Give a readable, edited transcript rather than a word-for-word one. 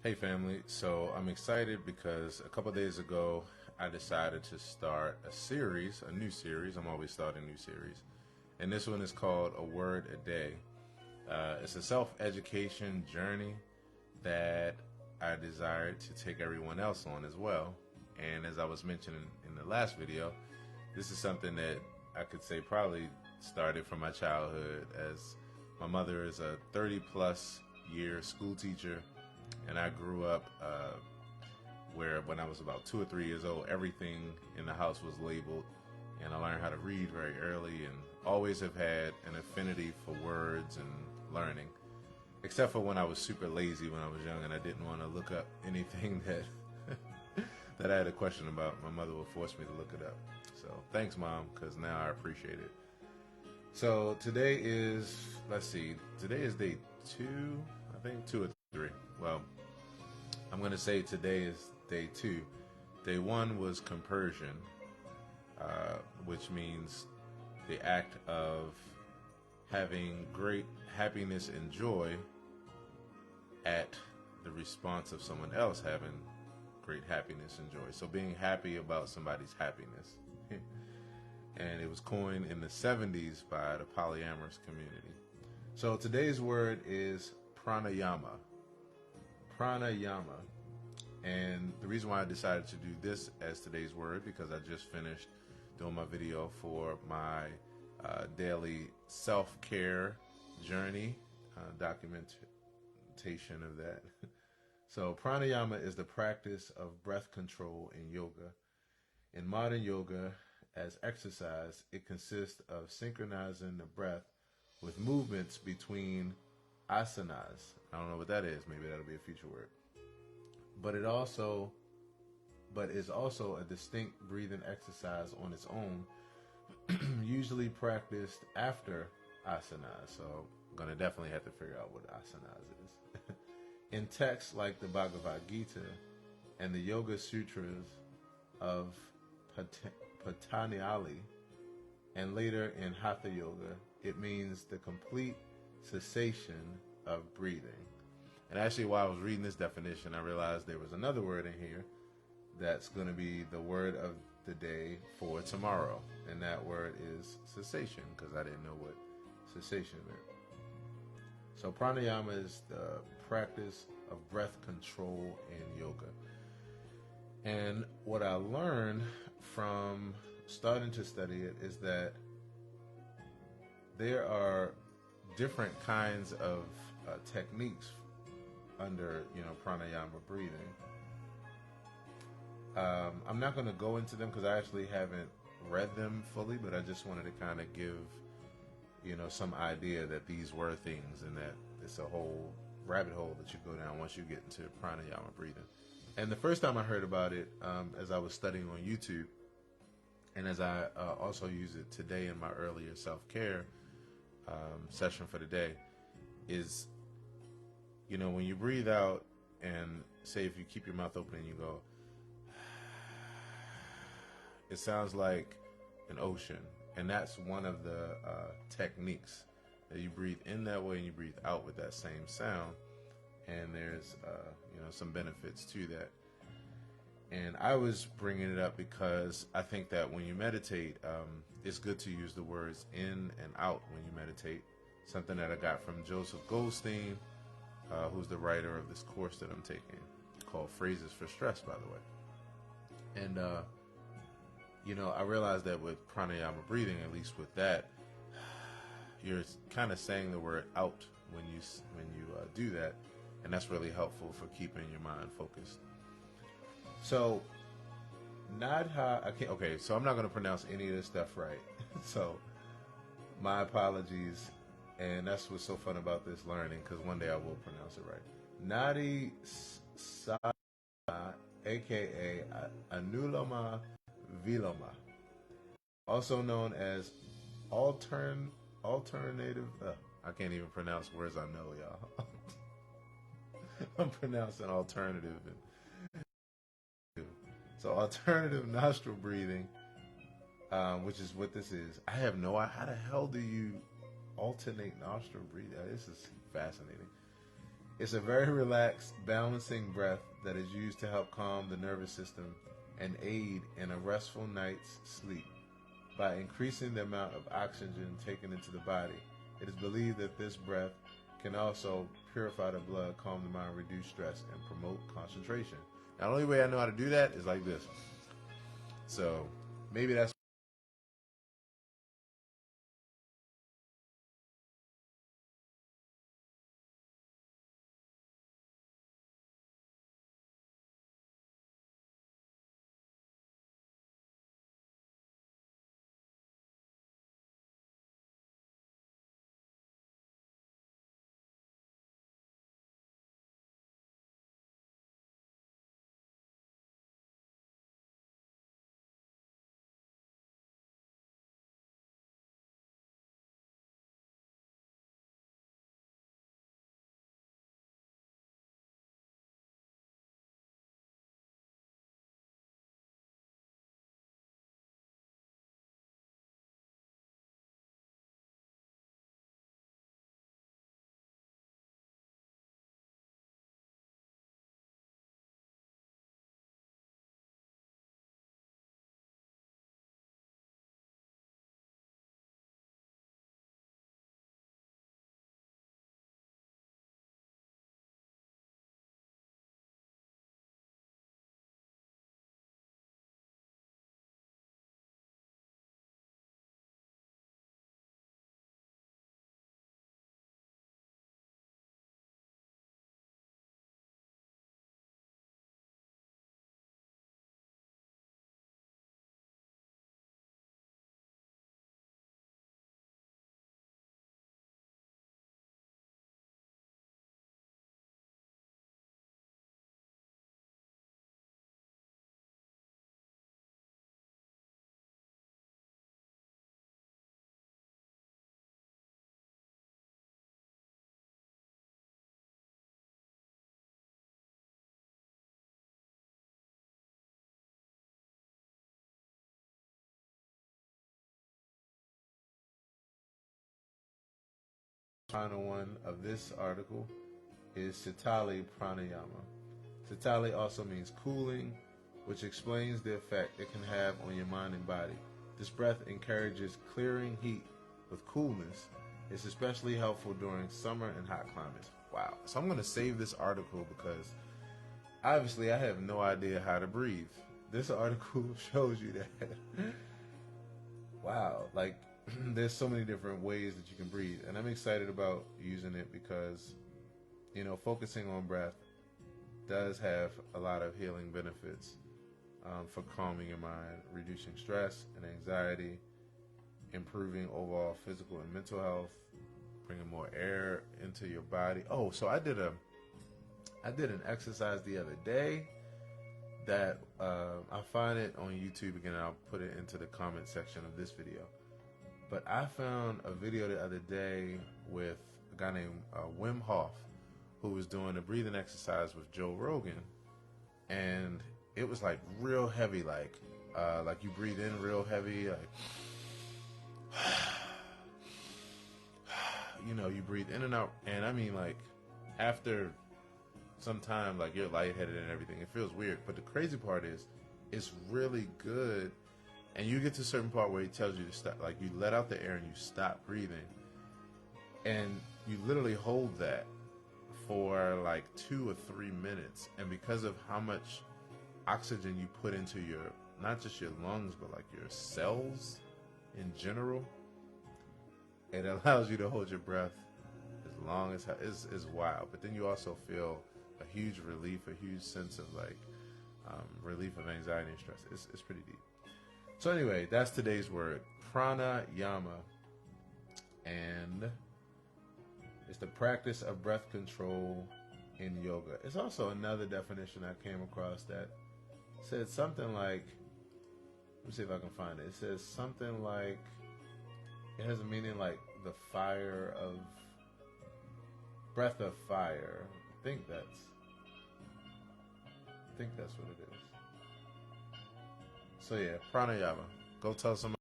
Hey family, so I'm excited because a couple days ago I decided to start a new series. I'm always starting new series. And this one is called A Word a Day. It's a self-education journey that I desired to take everyone else on as well. And as I was mentioning in the last video, this is something that I could say probably started from my childhood, as my mother is a 30 plus year school teacher, and I grew up where when I was about 2 or 3 years old, everything in the house was labeled, and I learned how to read very early and always have had an affinity for words and learning, except for when I was super lazy when I was young and I didn't want to look up anything that that I had a question about. My mother would force me to look it up. So thanks, Mom, because now I appreciate it. So today is, today is day 2, I think 2 or 3. Well, I'm going to say today is day 2. Day 1 was compersion, which means the act of having great happiness and joy at the response of someone else having great happiness and joy. So being happy about somebody's happiness. And it was coined in the 70s by the polyamorous community. So today's word is pranayama. Pranayama. And the reason why I decided to do this as today's word, because I just finished doing my video for my daily self-care journey, documentation of that. So pranayama is the practice of breath control in yoga. In modern yoga, as exercise, it consists of synchronizing the breath with movements between asanas. I don't know what that is. Maybe that'll be a future word. But is also a distinct breathing exercise on its own, usually practiced after asanas. So I'm going to definitely have to figure out what asanas is. In texts like the Bhagavad Gita and the Yoga Sutras of Patanjali, and later in Hatha Yoga, it means the complete cessation of breathing. And actually, while I was reading this definition, I realized there was another word in here that's going to be the word of the day for tomorrow. And that word is cessation, because I didn't know what cessation meant. So pranayama is the practice of breath control in yoga. And what I learned from starting to study it is that there are different kinds of techniques under, pranayama breathing. I'm not going to go into them because I actually haven't read them fully, but I just wanted to kind of give, some idea that these were things and that it's a whole rabbit hole that you go down once you get into pranayama breathing. And the first time I heard about it, as I was studying on YouTube, and as I also use it today in my earlier self-care session for the day, is, when you breathe out and say if you keep your mouth open and you go, it sounds like an ocean. And that's one of the techniques, that you breathe in that way and you breathe out with that same sound. And there's, some benefits to that. And I was bringing it up because I think that when you meditate, it's good to use the words in and out when you meditate. Something that I got from Joseph Goldstein, who's the writer of this course that I'm taking, called Phrases for Stress, by the way. And, I realized that with pranayama breathing, at least with that, you're kind of saying the word out when you do that. And that's really helpful for keeping your mind focused. So, so I'm not going to pronounce any of this stuff right. So, my apologies. And that's what's so fun about this learning, because one day I will pronounce it right. Nadi Sadhana, aka Anulama Viloma, also known as alternative. I can't even pronounce words I know, y'all. I'm pronouncing alternative. So alternative nostril breathing, which is what this is. I have no idea. How the hell do you alternate nostril breathing? This is fascinating. It's a very relaxed, balancing breath that is used to help calm the nervous system and aid in a restful night's sleep. By increasing the amount of oxygen taken into the body, it is believed that this breath can also purify the blood, calm the mind, reduce stress, and promote concentration. Now, the only way I know how to do that is like this. So maybe that's the final one of this article is Sitali Pranayama. Sitali also means cooling, which explains the effect it can have on your mind and body. This breath encourages clearing heat with coolness. It's especially helpful during summer and hot climates. Wow. So I'm going to save this article because obviously I have no idea how to breathe. This article shows you that. Wow. Like, there's so many different ways that you can breathe. And I'm excited about using it because, focusing on breath does have a lot of healing benefits for calming your mind, reducing stress and anxiety, improving overall physical and mental health, bringing more air into your body. Oh, so I did an exercise the other day that I'll find it on YouTube again, and I'll put it into the comment section of this video. But I found a video the other day with a guy named Wim Hof, who was doing a breathing exercise with Joe Rogan, and it was like real heavy, like you breathe in real heavy, like you breathe in and out, and I mean, like, after some time, like, you're lightheaded and everything. It feels weird, but the crazy part is it's really good. And you get to a certain part where he tells you to stop, like, you let out the air and you stop breathing, and you literally hold that for like 2 or 3 minutes. And because of how much oxygen you put into your, not just your lungs, but like your cells in general, it allows you to hold your breath as long as is wild. But then you also feel a huge relief, a huge sense of like relief of anxiety and stress. It's pretty deep. So anyway, that's today's word, pranayama, and it's the practice of breath control in yoga. It's also another definition I came across that said something like, let me see if I can find it. It says something like, it has a meaning like the fire of, breath of fire. I think that's what it is. So yeah, pranayama. Go tell somebody.